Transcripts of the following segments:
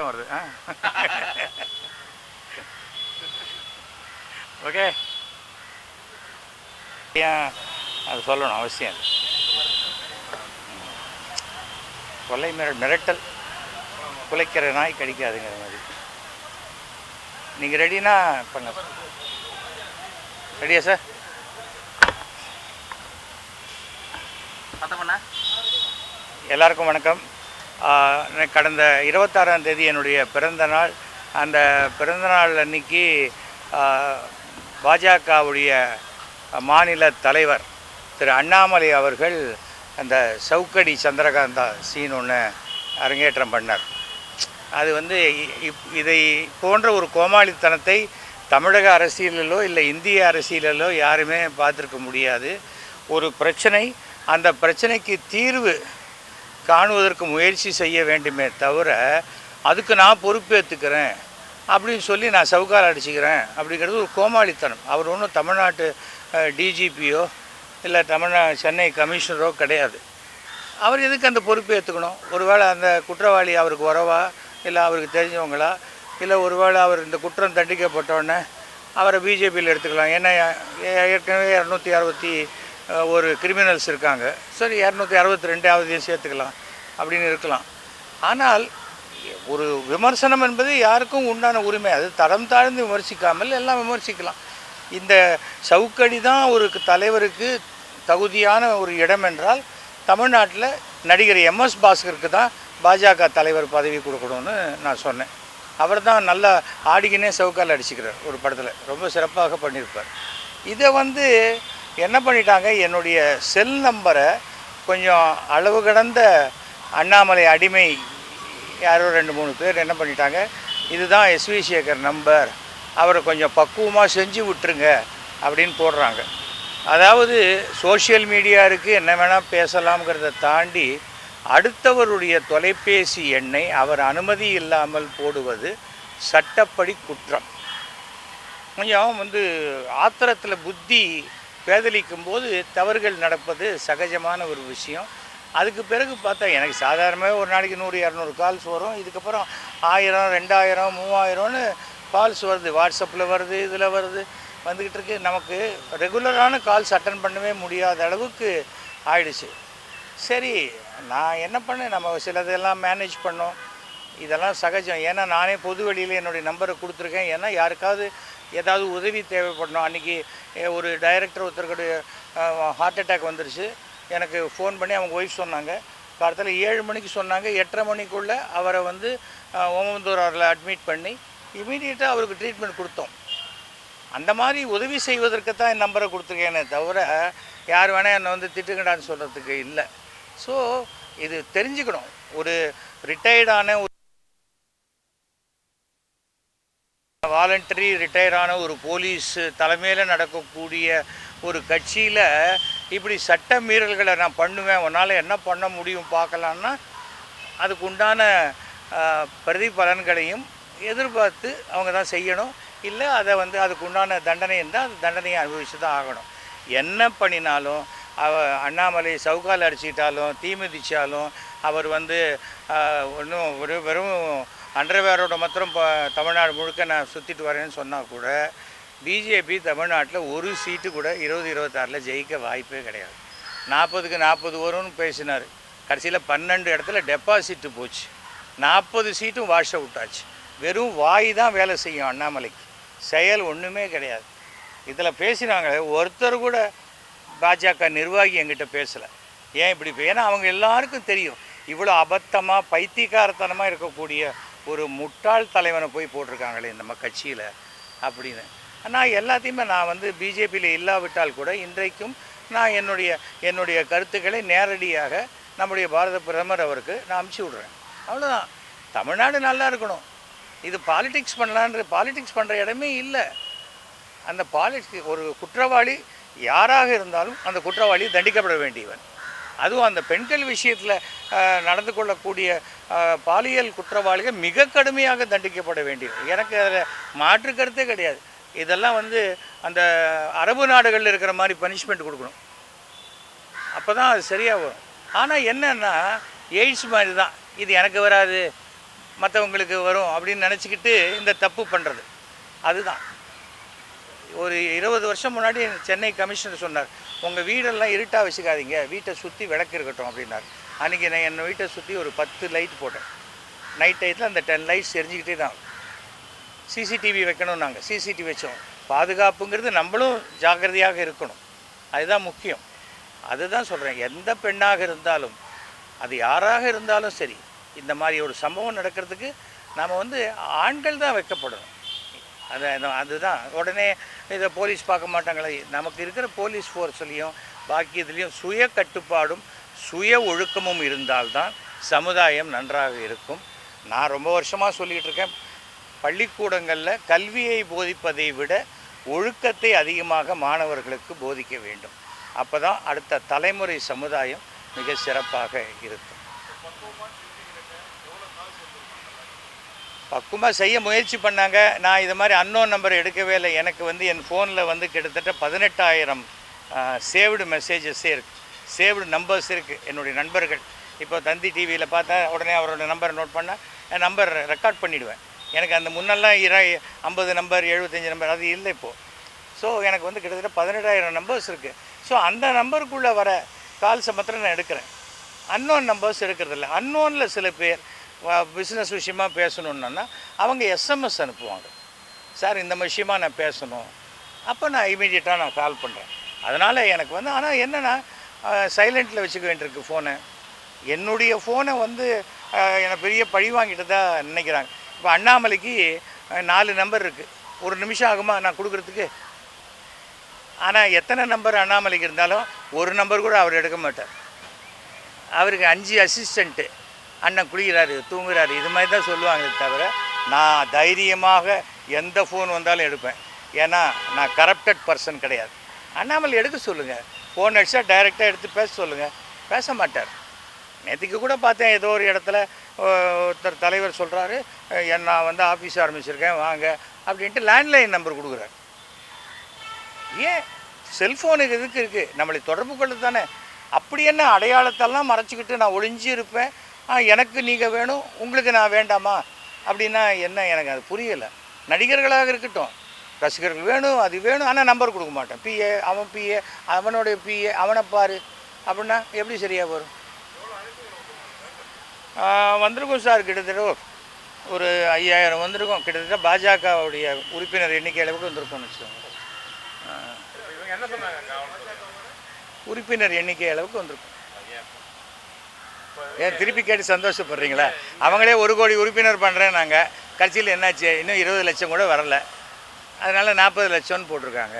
சத்தம் வருது. ஓகே, ஏன் அது சொல்லணும் அவசியம் இல்லை. கொலை மிரட்டல், குலைக்கிற நாய் கடிக்காதுங்கிற மாதிரி. நீங்கள் ரெடினா பண்ண. ரெடியா சார்? எல்லாருக்கும் வணக்கம். கடந்த 26ஆம் தேதி என்னுடைய பிறந்த நாள். அந்த பிறந்த நாள் அன்னைக்கு பாஜகவுடைய மாநில தலைவர் திரு அண்ணாமலை அவர்கள் அந்த சவுக்கடி சந்திரகாந்தா சீன் ஒன்று அரங்கேற்றம் பண்ணார். அது வந்து இதை போன்ற ஒரு கோமாளித்தனத்தை தமிழக அரசியலிலோ இல்லை இந்திய அரசியலிலோ யாருமே பார்த்துருக்க முடியாது. ஒரு பிரச்சனை, அந்த பிரச்சனைக்கு தீர்வு காணுவதற்கு முயற்சி செய்ய வேண்டுமே தவிர அதுக்கு நான் பொறுப்பேற்றுக்கிறேன் அப்படின்னு சொல்லி நான் சவுக்கால் அடிச்சுக்கிறேன் அப்படிங்கிறது ஒரு கோமாளித்தனம். அவர் ஒன்றும் தமிழ்நாட்டு டிஜிபியோ இல்லை சென்னை கமிஷனரோ கிடையாது. அவர் எதுக்கு அந்த பொறுப்பை ஏற்றுக்கணும்? ஒருவேளை அந்த குற்றவாளி அவருக்கு உறவா, இல்லை அவருக்கு தெரிஞ்சவங்களா, இல்லை ஒருவேளை அவர் இந்த குற்றம் தண்டிக்கப்பட்டோடனே அவரை பிஜேபியில் எடுத்துக்கலாம். ஏன்னா ஏற்கனவே 261 கிரிமினல்ஸ் இருக்காங்க. சரி, 262 சேர்த்துக்கலாம் அப்படின்னு இருக்கலாம். ஆனால் ஒரு விமர்சனம் என்பது யாருக்கும் உண்டான உரிமை. அது தரம் தாழ்ந்து விமர்சிக்காமல் எல்லாம் விமர்சிக்கலாம். இந்த சவுக்கடி தான் ஒரு தலைவருக்கு தகுதியான ஒரு இடம் என்றால் தமிழ்நாட்டில் நடிகர் எம்எஸ் பாஸ்கருக்கு தான் பாஜக தலைவர் பதவி கொடுக்கணும்னு நான் சொன்னேன். அவர் தான் நல்லா ஆடிக்கினே சவுக்கால் அடிச்சுக்கிறார் ஒரு படத்தில், ரொம்ப சிறப்பாக பண்ணியிருப்பார். இதை வந்து என்ன பண்ணிட்டாங்க, என்னுடைய செல் நம்பரை கொஞ்சம் அளவு கடந்த அண்ணாமலை அடிமை யாரோ 2-3 பேர் என்ன பண்ணிட்டாங்க, இதுதான் எஸ்வி சேகர் நம்பர், அவரை கொஞ்சம் பக்குவமாக செஞ்சு விட்டுருங்க அப்படின்னு போடுறாங்க. அதாவது சோஷியல் மீடியா இருக்குது, என்ன வேணால் பேசலாம்ங்கிறத தாண்டி அடுத்தவருடைய தொலைபேசி எண்ணை அவர் அனுமதி இல்லாமல் போடுவது சட்டப்படி குற்றம். கொஞ்சம் வந்து ஆத்திரத்தில் புத்தி பேதலிக்கும் போது தவறுகள் நடப்பது சகஜமான ஒரு விஷயம். அதுக்கு பிறகு பார்த்தா எனக்கு சாதாரணமாக ஒரு நாளைக்கு 100-200 கால்ஸ் வரும். இதுக்கப்புறம் 1000, 2000, 3000ன்னு கால்ஸ் வருது. வாட்ஸ்அப்பில் வருது, இதில் வருது, வந்துக்கிட்டு இருக்கு. நமக்கு ரெகுலரான கால்ஸ் அட்டன் பண்ணவே முடியாத அளவுக்கு ஆயிடுச்சு. சரி, நான் என்ன பண்ணேன், நம்ம சிலதெல்லாம் மேனேஜ் பண்ணோம். இதெல்லாம் சகஜம். ஏன்னா நானே பொது வெளியில் என்னுடைய நம்பரை கொடுத்துருக்கேன். ஏன்னா யாருக்காவது ஏதாவது உதவி தேவைப்படணும். அன்றைக்கி ஒரு டைரக்டர் ஒருத்தருக்குடைய ஹார்ட் அட்டாக் வந்துருச்சு. எனக்கு ஃபோன் பண்ணி அவங்க ஒய்ஃப் சொன்னாங்க. காலத்தில் 7 மணிக்கு சொன்னாங்க. 8:30 மணிக்குள்ளே அவரை வந்து ஓமந்தூராரில் அட்மிட் பண்ணி இமீடியட்டாக அவருக்கு ட்ரீட்மெண்ட் கொடுத்தோம். அந்த மாதிரி உதவி செய்வதற்கு தான் என் நம்பரை கொடுத்துருக்கேனே தவிர யார் வேணால் என்னை வந்து திட்டுங்கடான்னு சொல்கிறதுக்கு இல்லை. ஸோ இது தெரிஞ்சுக்கணும். ஒரு ரிட்டையர்டான ஒரு வாலண்டரி ரிட்டையரான ஒரு போலீஸ் தலைமையில் நடக்கக்கூடிய ஒரு கட்சியில் இப்படி சட்ட மீறல்களை நான் பண்ணுவேன், உன்னால் என்ன பண்ண முடியும் பார்க்கலான்னா அதுக்கு உண்டான பிரதிபலன்களையும் எதிர்பார்த்து அவங்க தான் செய்யணும். இல்லை அதை வந்து அதுக்கு உண்டான தண்டனை இருந்தால் அது தண்டனையை அனுபவித்து தான் ஆகணும். என்ன பண்ணினாலும் அண்ணாமலை சவுக்கால் அடிச்சிட்டாலும் தீ மிதித்தாலும் அவர் வந்து ஒன்றும் வெறும் அண்டர்வேரோட மாத்திரம் தமிழ்நாடு முழுக்க நான் சுற்றிட்டு வரேன்னு சொன்னால் கூட பிஜேபி தமிழ்நாட்டில் ஒரு சீட்டு கூட 2026 ஜெயிக்க வாய்ப்பே கிடையாது. 40க்கு 40 வரும்னு பேசினார். கடைசியில் 12 இடத்துல டெபாசிட்டு போச்சு. 40 சீட்டும் வாஷ் அவுட் ஆச்சு. வெறும் வாய் தான் வேலை செய்யும் அண்ணாமலைக்கு, செயல் ஒன்றுமே கிடையாது. இதில் பேசினாங்க, ஒருத்தர் கூட பாஜக நிர்வாகி என்கிட்ட பேசலை. ஏன் இப்படி? ஏன்னா அவங்க எல்லாருக்கும் தெரியும் இவ்வளோ அபத்தமாக பைத்தியக்காரத்தனமாக இருக்கக்கூடிய ஒரு முட்டாள் தலைவனை போய் போட்டிருக்காங்களே நம்ம கட்சியில் அப்படின்னு. நான் எல்லாத்தையுமே நான் வந்து பிஜேபியில் இல்லாவிட்டால் கூட இன்றைக்கும் நான் என்னுடைய கருத்துக்களை நேரடியாக நம்முடைய பாரத பிரதமர் அவருக்கு நான் அனுப்பிச்சி விட்றேன். அவ்வளோதான். தமிழ்நாடு நல்லா இருக்கணும். இது பாலிடிக்ஸ் பாலிடிக்ஸ் பண்ணுற இடமே இல்லை. அந்த ஒரு குற்றவாளி யாராக இருந்தாலும் அந்த குற்றவாளி தண்டிக்கப்பட வேண்டியவன். அதுவும் அந்த பெண்கள் விஷயத்தில் நடந்து கொள்ளக்கூடிய பாலியல் குற்றவாளிகள் மிக கடுமையாக தண்டிக்கப்பட வேண்டியது. எனக்கு அதில் மாற்று கருத்தே கிடையாது. இதெல்லாம் வந்து அந்த அரபு நாடுகளில் இருக்கிற மாதிரி பனிஷ்மெண்ட் கொடுக்கணும், அப்போ தான் அது சரியாக வரும். ஆனால் என்னென்னா எய்ட்ஸ் மாதிரி தான், இது எனக்கு வராது, மற்றவங்களுக்கு வரும் அப்படின்னு நினச்சிக்கிட்டு இந்த தப்பு பண்ணுறது. அதுதான் ஒரு 20 வருஷம் முன்னாடி சென்னை கமிஷனர் சொன்னார், உங்கள் வீடெல்லாம் இருட்டாக வச்சுக்காதீங்க, வீட்டை சுற்றி விளக்கு இருக்கட்டும் அப்படின்னார். அன்றைக்கி நான் என் வீட்டை சுற்றி ஒரு 10 லைட் போட்டேன். நைட் டயத்தில் அந்த 10 லைட்ஸ் எரிஞ்சிக்கிட்டே தான். சிசிடிவி வைக்கணும், நாங்கள் சிசிடிவி வச்சோம். பாதுகாப்புங்கிறது நம்மளும் ஜாக்கிரதையாக இருக்கணும், அதுதான் முக்கியம். அதுதான் சொல்கிறேன், எந்த பெண்ணாக இருந்தாலும் அது யாராக இருந்தாலும் சரி, இந்த மாதிரி ஒரு சம்பவம் நடக்கிறதுக்கு நாம் வந்து ஆண்கள் தான் வைக்கப்படணும். அதுதான் உடனே இதை போலீஸ் பார்க்க மாட்டாங்களே. நமக்கு இருக்கிற போலீஸ் ஃபோர்ஸ்லேயும் பாக்கி இதுலேயும் சுய கட்டுப்பாடும் சுய ஒழுக்கமும் இருந்தால்தான் சமுதாயம் நன்றாக இருக்கும். நான் ரொம்ப வருஷமாக சொல்லிகிட்டு இருக்கேன், பள்ளிக்கூடங்களில் கல்வியை போதிப்பதை விட ஒழுக்கத்தை அதிகமாக மாணவர்களுக்கு போதிக்க வேண்டும். அப்போ தான் அடுத்த தலைமுறை சமுதாயம் மிக சிறப்பாக இருக்கும். பக்குவமாக செய்ய முயற்சி பண்ணாங்க. நான் இது மாதிரி அன்னோன் நம்பர் எடுக்கவே இல்லை. எனக்கு வந்து என் ஃபோனில் வந்து கிட்டத்தட்ட 18,000 சேவ்டு மெசேஜஸே இருக்குது, சேவ்டு நம்பர்ஸ் இருக்குது. என்னுடைய நண்பர்கள் இப்போ தந்தி டிவியில் பார்த்தா உடனே அவரோட நம்பரை நோட் பண்ணால் என் நம்பர் ரெக்கார்ட் பண்ணிவிடுவேன். எனக்கு அந்த முன்னெல்லாம் 50 நம்பர் 75 நம்பர் அது இல்லை இப்போது. ஸோ எனக்கு வந்து கிட்டத்தட்ட 18,000 நம்பர்ஸ் இருக்குது. ஸோ அந்த நம்பருக்குள்ளே வர கால்ஸை மாத்திரம் நான் எடுக்கிறேன். Unknown numbers எடுக்கிறதில்ல. அன்னோனில் சில பேர் பிஸ்னஸ் விஷயமாக பேசணுன்னா அவங்க எஸ்எம்எஸ் அனுப்புவாங்க, சார் இந்த விஷயமாக நான் பேசணும். அப்போ நான் இமீடியட்டாக நான் கால் பண்ணுறேன். அதனால் எனக்கு வந்து ஆனால் என்னென்னா சைலண்ட்டில் வச்சுக்க வேண்டியிருக்கு ஃபோனை. என்னுடைய ஃபோனை வந்து என்னை பெரிய பழி வாங்கிட்டு தான் நினைக்கிறாங்க. இப்போ அண்ணாமலைக்கு 4 நம்பர் இருக்குது. ஒரு நிமிஷம் ஆகுமா நான் கொடுக்குறதுக்கு? ஆனால் எத்தனை நம்பர் அண்ணாமலைக்கு இருந்தாலும் ஒரு நம்பர் கூட அவர் எடுக்க மாட்டார். அவருக்கு 5 அசிஸ்டண்ட்டு, அண்ணன் குளிக்கிறாரு தூங்குறாரு இது மாதிரி தான் சொல்லுவாங்க. தவிர நான் தைரியமாக எந்த ஃபோன் வந்தாலும் எடுப்பேன். ஏன்னா நான் கரப்டட் பர்சன் கிடையாது. அண்ணாமலை எடுக்க சொல்லுங்கள், ஃபோன் அடித்தா டைரெக்டாக எடுத்து பேச சொல்லுங்கள். பேச மாட்டார். நேற்றுக்கு கூட பார்த்தேன், ஏதோ ஒரு இடத்துல ஒருத்தர் தலைவர் சொல்கிறாரு, நான் வந்து ஆஃபீஸ் ஆரம்பிச்சிருக்கேன் வாங்க அப்படின்ட்டு லேண்ட்லைன் நம்பர் கொடுக்குறாரு. ஏன் செல்ஃபோனுக்கு எதுக்கு இருக்குது? நம்மளை தொடர்பு கொள்ள தானே. அப்படி என்ன அடையாளத்தெல்லாம் மறைச்சிக்கிட்டு நான் ஒளிஞ்சு இருப்பேன், எனக்கு நீங்கள் வேணும் உங்களுக்கு நான் வேண்டாமா அப்படின்னா என்ன? எனக்கு அது புரியலை. நடிகர்களாக இருக்கட்டும், ரசிகர்கள் வேணும் அது வேணும், ஆனால் நம்பர் கொடுக்க மாட்டேன். பிஏ அவன் பிஏ அவனுடைய பிஏ அவனை பாரு அப்படின்னா எப்படி சரியாக வரும்? வந்திருக்கும் சார், கிட்டத்தட்ட ஒரு 5000 வந்திருக்கும். கிட்டத்தட்ட பாஜகவுடைய உறுப்பினர் எண்ணிக்கை அளவுக்கு வந்திருக்கும்னு வச்சுக்கோங்க. உறுப்பினர் எண்ணிக்கை அளவுக்கு வந்திருக்கும். ஏன் திருப்பி கேட்டு சந்தோஷப்படுறீங்களா? அவங்களே 1 கோடி உறுப்பினர் பண்ணுறேன் நாங்கள், கட்சியில் என்னாச்சு இன்னும் 20 லட்சம் கூட வரலை, அதனால் 40 லட்சம்னு போட்டிருக்காங்க.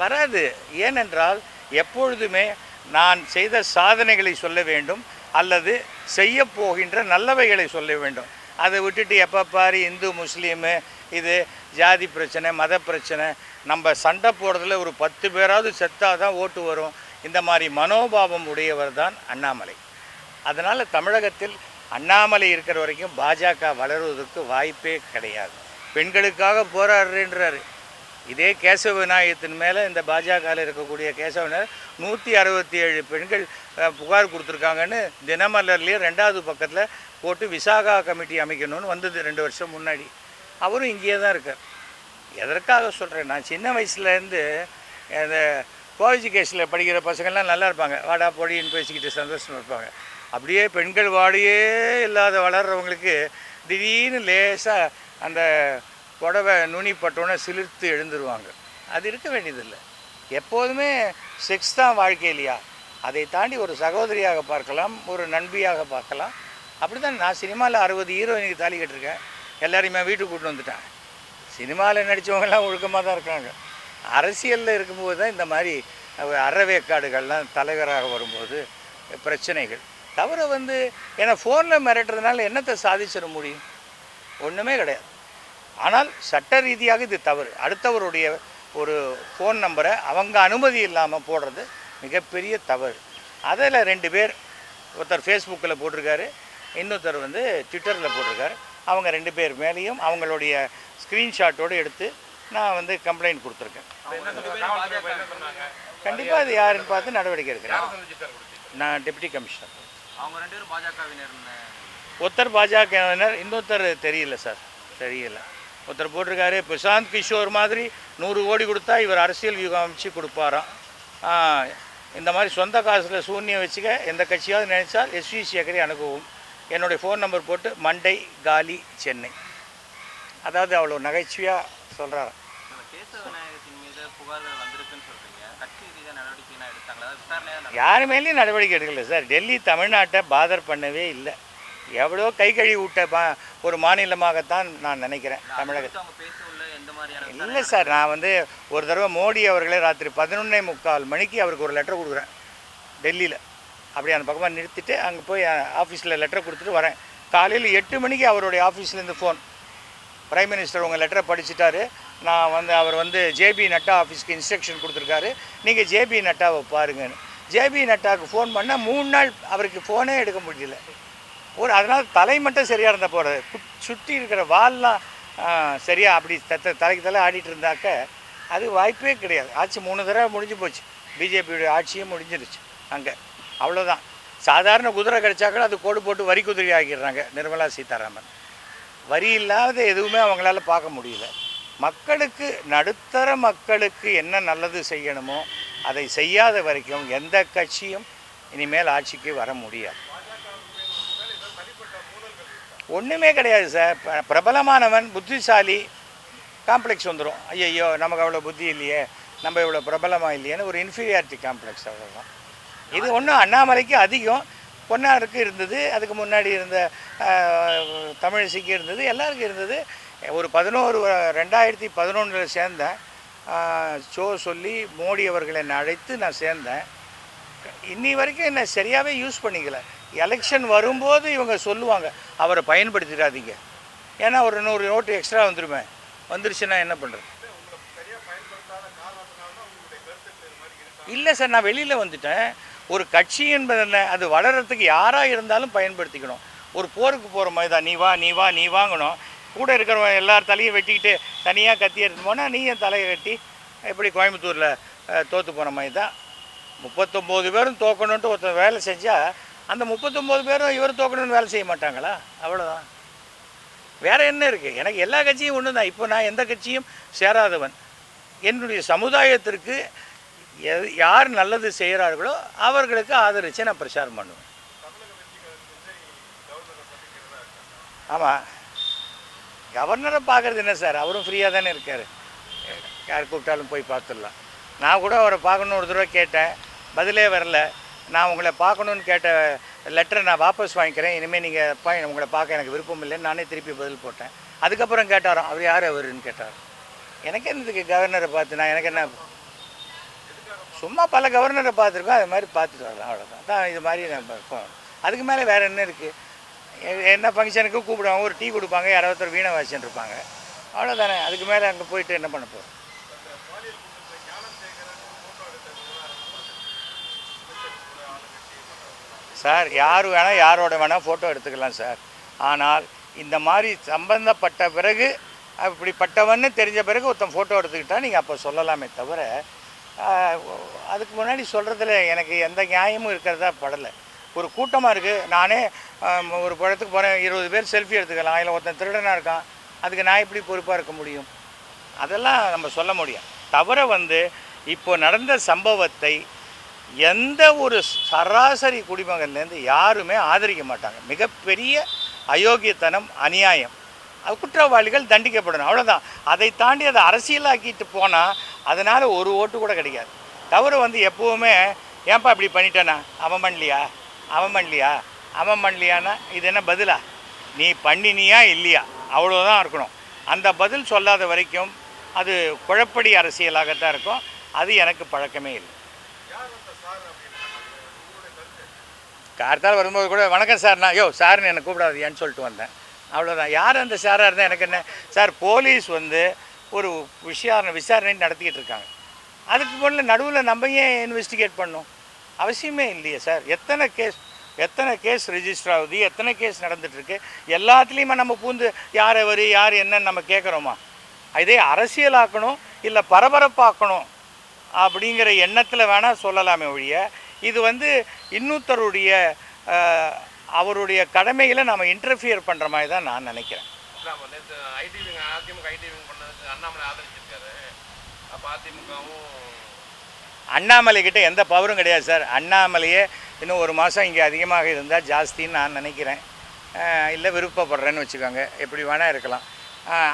வராது. ஏனென்றால் எப்பொழுதுமே நான் செய்த சாதனைகளை சொல்ல வேண்டும் அல்லது செய்ய போகின்ற நல்லவைகளை சொல்ல வேண்டும். அதை விட்டுட்டு எப்போ பாரு இந்து முஸ்லீமு இது ஜாதி பிரச்சனை மத பிரச்சனை, நம்ம சண்டை போடுறதுல ஒரு 10 பேராவது செத்தாக தான் ஓட்டு வரும். இந்த மாதிரி மனோபாவம் உடையவர் தான் அண்ணாமலை. அதனால் தமிழகத்தில் அண்ணாமலை இருக்கிற வரைக்கும் பாஜக வளருவதற்கு வாய்ப்பே கிடையாது. பெண்களுக்காக போராடுறேன்றார். இதே கேசவ விநாயகத்தின் மேலே இந்த பாஜகவில் இருக்கக்கூடிய கேசவ விநாயகர் 167 பெண்கள் புகார் கொடுத்துருக்காங்கன்னு தினமலர்லேயே 2வது பக்கத்தில் போட்டு விசாகா கமிட்டி அமைக்கணும்னு வந்தது 2 வருஷம் முன்னாடி. அவரும் இங்கேயே தான் இருக்கார். எதற்காக சொல்கிறேன், நான் சின்ன வயசுலேருந்து இந்த கோவிஜி கேஸில் படிக்கிற பசங்கள்லாம் நல்லா இருப்பாங்க, வாடா பொடின்னு பேசிக்கிட்டு சந்தோஷமாக இருப்பாங்க. அப்படியே பெண்கள் வாடியே இல்லாத வளர்கிறவங்களுக்கு திடீர்னு லேசாக அந்த புடவை நுனி பட்டோன்னே சிலிர்த்து எழுந்துருவாங்க. அது இருக்க வேண்டியதில்லை. எப்போதுமே செக்ஸ் தான் வாழ்க்கை இல்லையா? அதை தாண்டி ஒரு சகோதரியாக பார்க்கலாம், ஒரு நண்பியாக பார்க்கலாம். அப்படி தான் நான் சினிமாவில் 60 ஹீரோயினுக்கு தாலி கட்டிருக்கேன். எல்லாரையுமே வீட்டுக்கு கூப்பிட்டு வந்துட்டேன். சினிமாவில் நடித்தவங்கெல்லாம் ஒழுக்கமாக தான் இருக்காங்க. அரசியலில் இருக்கும்போது தான் இந்த மாதிரி அறவேக்காடுகள்லாம் தலைவராக வரும்போது பிரச்சனைகள். தவிர வந்து ஏன்னா ஃபோனில் மிரட்டுறதுனால என்னத்தை சாதிச்சிட முடியும்? ஒன்றுமே கிடையாது. ஆனால் சட்ட ரீதியாக இது தவறு. அடுத்தவருடைய ஒரு ஃபோன் நம்பரை அவங்க அனுமதி இல்லாமல் போடுறது மிகப்பெரிய தவறு. அதில் 2 பேர், ஒருத்தர் ஃபேஸ்புக்கில் போட்டிருக்காரு, இன்னொருத்தர் வந்து ட்விட்டரில் போட்டிருக்காரு. அவங்க 2 பேர் மேலேயும் அவங்களுடைய ஸ்க்ரீன்ஷாட்டோடு எடுத்து நான் வந்து கம்ப்ளைண்ட் கொடுத்துருக்கேன். கண்டிப்பாக அது யாருன்னு பார்த்து நடவடிக்கை எடுக்கிறேன். நான் டெப்யூட்டி கமிஷனர். அவங்க 2 பேரும் பாஜகவினர். ஒருத்தர் பாஜகவினர், இன்னொருத்தர் தெரியல சார், தெரியல. ஒருத்தர் போட்டிருக்காரு, பிரசாந்த் கிஷோர் மாதிரி 100 கோடி கொடுத்தா இவர் அரசியல் வியூகம் அமைச்சு கொடுப்பாராம். இந்த மாதிரி சொந்த காசில் சூன்யம் வச்சுக்க எந்த கட்சியாவது நினைச்சால் எஸ்வி சேகரை அணுகவும். என்னுடைய ஃபோன் நம்பர் போட்டு மண்டை காலி சென்னை. அதாவது அவ்வளோ நகைச்சுவையாக சொல்கிறார். யார் மேலேயும் நடவடிக்கை எடுக்கல சார். டெல்லி தமிழ்நாட்டை பாதர் பண்ணவே இல்லை. எவ்வளோ கை கழுவி விட்ட ஒரு மாநிலமாகத்தான் நான் நினைக்கிறேன் தமிழகத்தை. இல்லை சார், நான் வந்து ஒரு தடவை மோடி அவர்களே ராத்திரி 11:45 மணிக்கு அவருக்கு ஒரு லெட்டர் கொடுக்குறேன் டெல்லியில். அப்படி அந்த பக்கமாக நிறுத்திட்டு அங்கே போய் ஆஃபீஸில் லெட்டர் கொடுத்துட்டு வரேன். காலையில் 8 மணிக்கு அவருடைய ஆஃபீஸ்லேருந்து ஃபோன், பிரைம் மினிஸ்டர் உங்கள் லெட்டரை படிச்சுட்டாரு, நான் வந்து அவர் வந்து ஜேபி நட்டா ஆஃபீஸ்க்கு இன்ஸ்ட்ரக்ஷன் கொடுத்துருக்காரு, நீங்கள் ஜேபி நட்டாவை பாருங்கன்னு. ஜேபி நட்டாவுக்கு ஃபோன் பண்ணால் 3 நாள் அவருக்கு ஃபோனே எடுக்க முடியல. அதனால் தலை மட்டும் சரியாக இருந்தால் போகிறது, சுற்றி இருக்கிற வால்லாம் சரியாக அப்படி தலைக்கு தலை ஆடிட்டு இருந்தாக்க அது வாய்ப்பே கிடையாது. ஆட்சி 3 தடவை முடிஞ்சு போச்சு, பிஜேபியோடைய ஆட்சியும் முடிஞ்சிருச்சு அங்கே. அவ்வளோதான். சாதாரண குதிரை கிடைச்சாக்கள் அது கோடு போட்டு வரி குதிரை ஆக்கிடுறாங்க நிர்மலா சீதாராமன். வரி இல்லாத எதுவுமே அவங்களால பார்க்க முடியல. மக்களுக்கு, நடுத்தர மக்களுக்கு என்ன நல்லது செய்யணுமோ அதை செய்யாத வரைக்கும் எந்த கட்சியும் இனிமேல் ஆட்சிக்கு வர முடியாது. ஒன்றுமே கிடையாது சார். பிரபலமானவன் புத்திசாலி, காம்ப்ளெக்ஸ் வந்துடும். ஐயோ நமக்கு அவ்வளோ புத்தி இல்லையே, நம்ம இவ்வளோ பிரபலமாக இல்லையேன்னு ஒரு இன்ஃபீரியாரிட்டி காம்ப்ளெக்ஸ், அவ்வளோதான். இது ஒன்றும் அண்ணாமலைக்கு அதிகம், பொன்னாருக்கு இருந்தது, அதுக்கு முன்னாடி இருந்த தமிழிசைக்கு இருந்தது, எல்லாருக்கும் இருந்தது. ஒரு 2011 சேர்ந்தேன். ஷோ சொல்லி மோடி அவர்கள் என்னை அழைத்து நான் சேர்ந்தேன். இன்னி வரைக்கும் என்னை சரியாகவே யூஸ் பண்ணிக்கல. எலெக்ஷன் வரும்போது இவங்க சொல்லுவாங்க, அவரை பயன்படுத்திடாதீங்க, ஏன்னா ஒரு 100 நோட்டு எக்ஸ்ட்ரா வந்துருச்சுன்னா என்ன பண்ணுறது? இல்லை சார், நான் வெளியில் வந்துட்டேன். ஒரு கட்சி என்பது என்ன, அது வளர்கிறதுக்கு யாராக இருந்தாலும் பயன்படுத்திக்கணும். ஒரு போருக்கு போகிற மாதிரி தான், நீ வாங்கணும். கூட இருக்கிறவன் எல்லார் தலையும் வெட்டிக்கிட்டு தனியாக கத்தி எடுத்து போனால் நீ என் தலையை வெட்டி எப்படி கோயம்புத்தூரில் தோற்று போன மாதிரி தான். 39 பேரும் தோக்கணுன்ட்டு ஒருத்தர் வேலை செஞ்சால் அந்த 39 பேரும் இவர் தோக்கணும்னு வேலை செய்ய மாட்டாங்களா? அவ்வளோதான். வேறு என்ன இருக்குது? எனக்கு எல்லா கட்சியும் ஒன்று தான். இப்போ நான் எந்த கட்சியும் சேராதவன். என்னுடைய சமுதாயத்திற்கு யார் நல்லது செய்கிறார்களோ அவர்களுக்கு ஆதரித்து நான் பிரச்சாரம் பண்ணுவேன். ஆமாம், கவர்னரை பார்க்குறது என்ன சார், அவரும் ஃப்ரீயாக தானே இருக்கார், யார் கூப்பிட்டாலும் போய் பார்த்துடலாம். நான் கூட அவரை பார்க்கணுன்னு ஒரு தடவை கேட்டேன், பதிலே வரல. நான் உங்களை பார்க்கணுன்னு கேட்ட லெட்டரை நான் வாபஸ் வாங்கிக்கிறேன், இனிமேல் நீங்கள் உங்களை பார்க்க எனக்கு விருப்பம் இல்லைன்னு நானே திருப்பி பதில் போட்டேன். அதுக்கப்புறம் கேட்டாராம், அவர் யார் அவருன்னு கேட்டார். எனக்கு என்னதுக்கு கவர்னரை பார்த்து, நான் எனக்கு என்ன, சும்மா பல கவர்னரை பார்த்துருக்கோம், அது மாதிரி பார்த்துட்டு வரலாம், அவ்வளோதான். தான் இது மாதிரி நம்ம அதுக்கு மேலே வேறு என்ன இருக்குது? என்ன ஃபங்க்ஷனுக்கு கூப்பிடுவாங்க, ஒரு டீ கொடுப்பாங்க, யாராவது வீணை வாசிச்சுட்டு இருப்பாங்க, அவ்வளோதானே. அதுக்கு மேலே அங்கே போயிட்டு என்ன பண்ண போகிறோம்? சார், யார் வேணால் யாரோட வேணால் ஃபோட்டோ எடுத்துக்கலாம் சார். ஆனால் இந்த மாதிரி சம்பந்தப்பட்ட பிறகு, அப்படிப்பட்டவன்னு தெரிஞ்ச பிறகு ஒருத்தன் ஃபோட்டோ எடுத்துக்கிட்டால் நீங்கள் அப்போ சொல்லலாமே தவிர, அதுக்கு முன்னாடி சொல்கிறதுல எனக்கு எந்த நியாயமும் இருக்கிறதா படலை. ஒரு கூட்டமாக இருக்குது, நானே ஒரு படத்துக்கு போகிறேன், 20 பேர் செல்ஃபி எடுத்துக்கலாம், அதில் ஒருத்தன் திருடனாக இருக்கான், அதுக்கு நான் எப்படி பொறுப்பாக இருக்க முடியும்? அதெல்லாம் நம்ம சொல்ல முடியும். தவிர இப்போ நடந்த சம்பவத்தை எந்த ஒரு சராசரி குடிமகன்லேருந்து யாருமே ஆதரிக்க மாட்டாங்க. மிகப்பெரிய அயோக்கியத்தனம், அநியாயம். குற்றவாளிகள் தண்டிக்கப்படணும், அவ்வளோதான். அதை தாண்டி அதை அரசியலாக்கிட்டு போனால் அதனால் ஒரு ஓட்டு கூட கிடைக்காது. தவிர எப்போவுமே ஏன்பா இப்படி பண்ணிட்டேனா, அவன் பண்ணலையானா இது என்ன பதிலா? நீ பண்ணினியா இல்லையா, அவ்வளோதான் இருக்கணும். அந்த பதில் சொல்லாத வரைக்கும் அது குழப்படி அரசியலாகத்தான் இருக்கும். அது எனக்கு பழக்கமே இல்லை. கார்த்தால் வரும்போது கூட வணக்கம் சார்னா, சார்னு என்னை கூப்பிடாது ஏன்னு சொல்லிட்டு வந்தேன், அவ்வளோதான். யார் அந்த சாராக இருந்தால் எனக்கு என்ன சார்? போலீஸ் ஒரு விசாரணை நடத்திக்கிட்டு இருக்காங்க. அதுக்கு முதல்ல நடுவில் நம்ம ஏன் இன்வெஸ்டிகேட் பண்ணோம்? அவசியமே இல்லையே சார். எத்தனை கேஸ் ரெஜிஸ்டர் ஆகுது, எத்தனை கேஸ் நடந்துகிட்ருக்கு, எல்லாத்துலேயுமே நம்ம பூந்து யார் அவர் யார் என்னன்னு நம்ம கேட்குறோமா? இதே அரசியலாக்கணும் இல்லை பரபரப்பாக்கணும் அப்படிங்கிற எண்ணத்தில் வேணால் சொல்லலாமே ஒழிய, இது இன்னொருத்தருடைய அவருடைய கடமைகளை நம்ம இன்டர்ஃபியர் பண்ணுற மாதிரி தான் நான் நினைக்கிறேன். நேற்று அதிமுக பண்ணதுக்கு அண்ணாமலை ஆதரிச்சிருக்காரு. அப்போ அதிமுகவும் அண்ணாமலை கிட்ட எந்த பவரும் கிடையாது சார். அண்ணாமலையே இன்னும் ஒரு மாதம் இங்கே அதிகமாக இருந்தால் ஜாஸ்தின்னு நான் நினைக்கிறேன். இல்லை விருப்பப்படுறேன்னு வச்சுக்கோங்க, எப்படி வேணால் இருக்கலாம்.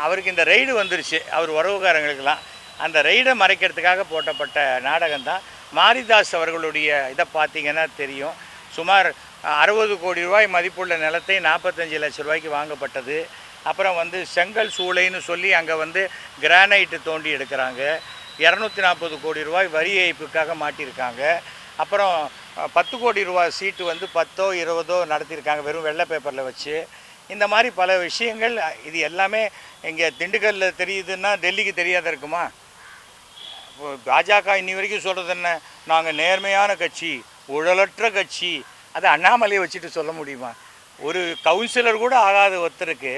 அவருக்கு இந்த ரெய்டு வந்துருச்சு, அவர் உறவுக்காரங்களுக்கெல்லாம். அந்த ரெய்டை மறைக்கிறதுக்காக போட்டப்பட்ட நாடகம் தான். மாரிதாஸ் அவர்களுடைய இதை பார்த்திங்கன்னா தெரியும். சுமார் 60 கோடி ரூபாய் மதிப்புள்ள நிலத்தை 45 லட்ச ரூபாய்க்கு வாங்கப்பட்டது. அப்புறம் செங்கல் சூளைன்னு சொல்லி அங்கே கிரானைட்டு தோண்டி எடுக்கிறாங்க. 240 கோடி ரூபாய் வரி ஏய்ப்புக்காக மாட்டியிருக்காங்க. அப்புறம் 10 கோடி ரூபாய் சீட்டு 10ஓ 20ஓ நடத்தியிருக்காங்க வெறும் வெள்ளை பேப்பரில் வச்சு. இந்த மாதிரி பல விஷயங்கள். இது எல்லாமே இங்கே திண்டுக்கல்லில் தெரியுதுன்னா டெல்லிக்கு தெரியாத இருக்குமா? பாஜக இன்னி வரைக்கும் சொல்கிறது என்ன, நாங்கள் நேர்மையான கட்சி, ஊழலற்ற கட்சி. அதை அண்ணாமலையை வச்சுட்டு சொல்ல முடியுமா? ஒரு கவுன்சிலர் கூட ஆகாத ஒருத்தருக்கு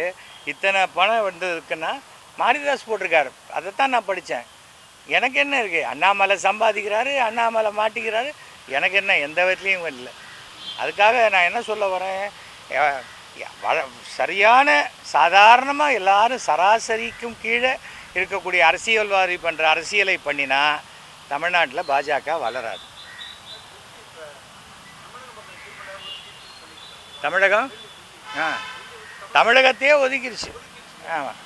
இத்தனை பணம் வந்ததுக்குன்னா மாரிதாஸ் போட்டிருக்காரு. அதைத்தான் நான் படித்தேன். எனக்கு என்ன இருக்குது? அண்ணாமலை சம்பாதிக்கிறாரு, அண்ணாமலை மாட்டிக்கிறாரு. எனக்கு என்ன, எந்த விதத்துலேயும் இல்லை. அதுக்காக நான் என்ன சொல்ல வரேன், சரியான சாதாரணமாக எல்லாரும் சராசரிக்கும் கீழே இருக்கக்கூடிய அரசியல்வாதி பண்ணுற அரசியலை பண்ணினா தமிழ்நாட்டில் பாஜக வளராது. தமிழகம் தமிழகத்தையே ஒதுக்கிடுச்சு. ஆமாம்,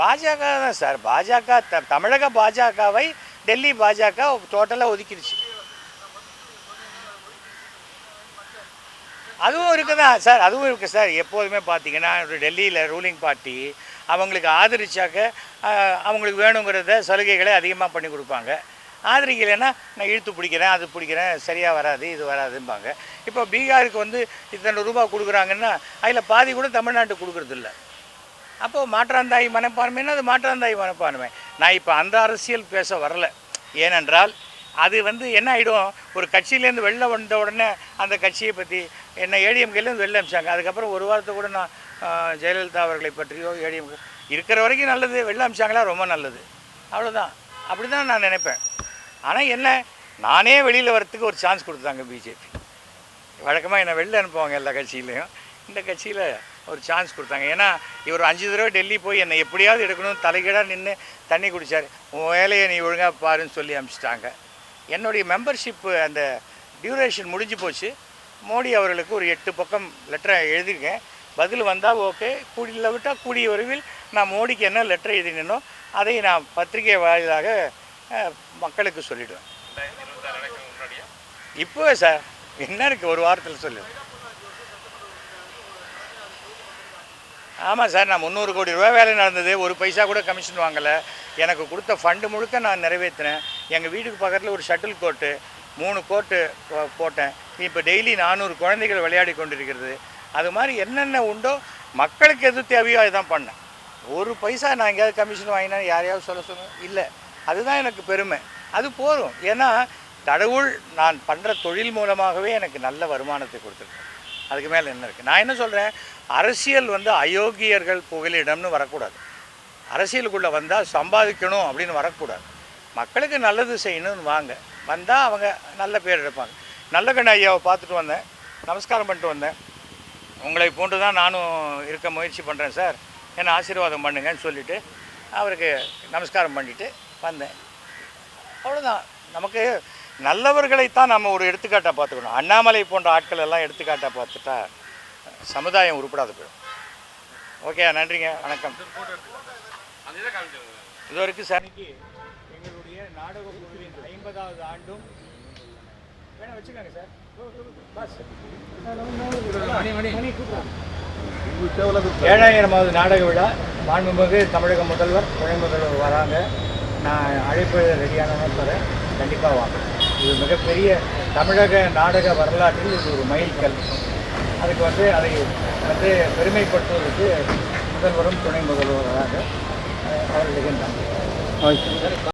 பாஜக தான் சார். பாஜக தமிழக பாஜகவை டெல்லி பாஜக டோட்டலாக ஒதுக்கிடுச்சு. அதுவும் இருக்குதா சார், அதுவும் இருக்குது சார். எப்போதுமே பார்த்தீங்கன்னா டெல்லியில் ரூலிங் பார்ட்டி அவங்களுக்கு ஆதரிச்சாக்க அவங்களுக்கு வேணுங்கிறத சலுகைகளை அதிகமாக பண்ணி கொடுப்பாங்க. ஆதரிக்கலைன்னா நான் இழுத்து பிடிக்கிறேன், அது பிடிக்கிறேன், சரியாக வராது, இது வராதும்பாங்க. இப்போ பீகாருக்கு இத்தனை ரூபா கொடுக்குறாங்கன்னா அதில் பாதி கூட தமிழ்நாட்டுக்கு கொடுக்குறதில்ல. அப்போது மாற்றாந்தாய் மனப்பான்மைன்னா அது மாற்றாந்தாய் மனப்பான்மை. நான் இப்போ அந்த அரசியல் பேச வரல. ஏனென்றால் அது என்ன ஆகிடும், ஒரு கட்சியிலேருந்து வெளில வந்த உடனே அந்த கட்சியை பற்றி என்ன ஏடிஎம்கேலேருந்து வெளில அமிச்சாங்க. அதுக்கப்புறம் ஒரு வாரத்தை கூட நான் ஜெயலலிதா அவர்களை பற்றியோ ஏடிஎம்கே இருக்கிற வரைக்கும் நல்லது, வெளில அமிச்சாங்களா ரொம்ப நல்லது, அவ்வளோதான். அப்படி தான் நான் நினைப்பேன். ஆனால் என்ன, நானே வெளியில் வரத்துக்கு ஒரு சான்ஸ் கொடுத்தாங்க பிஜேபி. வழக்கமாக என்னை வெளில அனுப்புவாங்க எல்லா கட்சியிலையும். இந்த கட்சியில் ஒரு சான்ஸ் கொடுத்தாங்க. ஏன்னா இவர் 5 தடவை டெல்லி போய் என்னை எப்படியாவது எடுக்கணும் தலைகீழாக நின்று தண்ணி குடித்தார். உன் வேலையை நீ ஒழுங்காக பாருன்னு சொல்லி அனுப்பிச்சிட்டாங்க. என்னுடைய மெம்பர்ஷிப்பு அந்த டியூரேஷன் முடிஞ்சு போச்சு. மோடி அவர்களுக்கு ஒரு 8 பக்கம் லெட்டரை எழுதியிருக்கேன். பதில் வந்தால் ஓகே, கூடியில் விட்டால் கூடிய விரைவில் நான் மோடிக்கு என்ன லெட்டர் எழுதினோ அதை நான் பத்திரிகை வாயிலாக மக்களுக்கு சொல்லிவிடுவேன். இப்போ சார் என்ன இருக்குது, ஒரு வாரத்தில் சொல்லிடுவேன். ஆமாம் சார், நான் 300 கோடி ரூபா வேலை நடந்தது, ஒரு பைசா கூட கமிஷன் வாங்கலை. எனக்கு கொடுத்த ஃபண்டு முழுக்க நான் நிறைவேற்றினேன். எங்கள் வீட்டுக்கு பக்கத்தில் ஒரு ஷட்டில் கோர்ட்டு 3 கோர்ட்டு போட்டேன். இப்போ டெய்லி 400 குழந்தைகள் விளையாடி கொண்டிருக்கிறது. அது மாதிரி என்னென்ன உண்டோ மக்களுக்கு எது தேவையோ அதுதான் பண்ணேன். ஒரு பைசா நான் எங்கேயாவது கமிஷன் வாங்கினா யாரையாவது சொல்ல இல்லை. அதுதான் எனக்கு பெருமை. அது போதும். ஏன்னா கடவுள் நான் பண்ணுற தொழில் மூலமாகவே எனக்கு நல்ல வருமானத்தை கொடுத்துருக்கேன். அதுக்கு மேலே என்ன இருக்குது? நான் என்ன சொல்கிறேன், அரசியல் அயோக்கியர்கள் புகலிடம்னு வரக்கூடாது. அரசியலுக்குள்ளே வந்தால் சம்பாதிக்கணும் அப்படின்னு வரக்கூடாது. மக்களுக்கு நல்லது செய்யணும்னு வாங்க. வந்தால் அவங்க நல்ல பேர் எடுப்பாங்க. நல்லகண்ண ஐயாவை பார்த்துட்டு வந்தேன், நமஸ்காரம் பண்ணிட்டு வந்தேன். உங்களை போன்று தான் நானும் இருக்க முயற்சி பண்ணுறேன் சார், என்னை ஆசீர்வாதம் பண்ணுங்கன்னு சொல்லிவிட்டு அவருக்கு நமஸ்காரம் பண்ணிவிட்டு வந்தேன். அவ்வளோதான். நமக்கு நல்லவர்களைத்தான் நம்ம ஒரு எடுத்துக்காட்டாக பார்த்துக்கணும். அண்ணாமலை போன்ற ஆட்கள் எல்லாம் எடுத்துக்காட்டாக பார்த்துட்டா சமுதாயம் உருப்படாது போயிடும். ஓகே, நன்றிங்க, வணக்கம். இது வரைக்கும் சார் எங்களுடைய நாடக குழுவின் 50வது ஆண்டும் வேணா வச்சுக்கோங்க சார். ஏழாயிரமாவது நாடக விழா. மாண்புமிகு தமிழக முதல்வர், துணை முதல்வர் வராங்க. நான் அழைப்பு ரெடியானவன்னு சொல்கிறேன், கண்டிப்பாக வாங்க. இது மிகப்பெரிய தமிழக நாடக வரலாற்றில் இது ஒரு மைல்கல். அதுக்கு அதை பெருமைப்படுத்துவதற்கு முதல்வரும் துணை முதல்வராக அவர்களுக்கு நன்றி.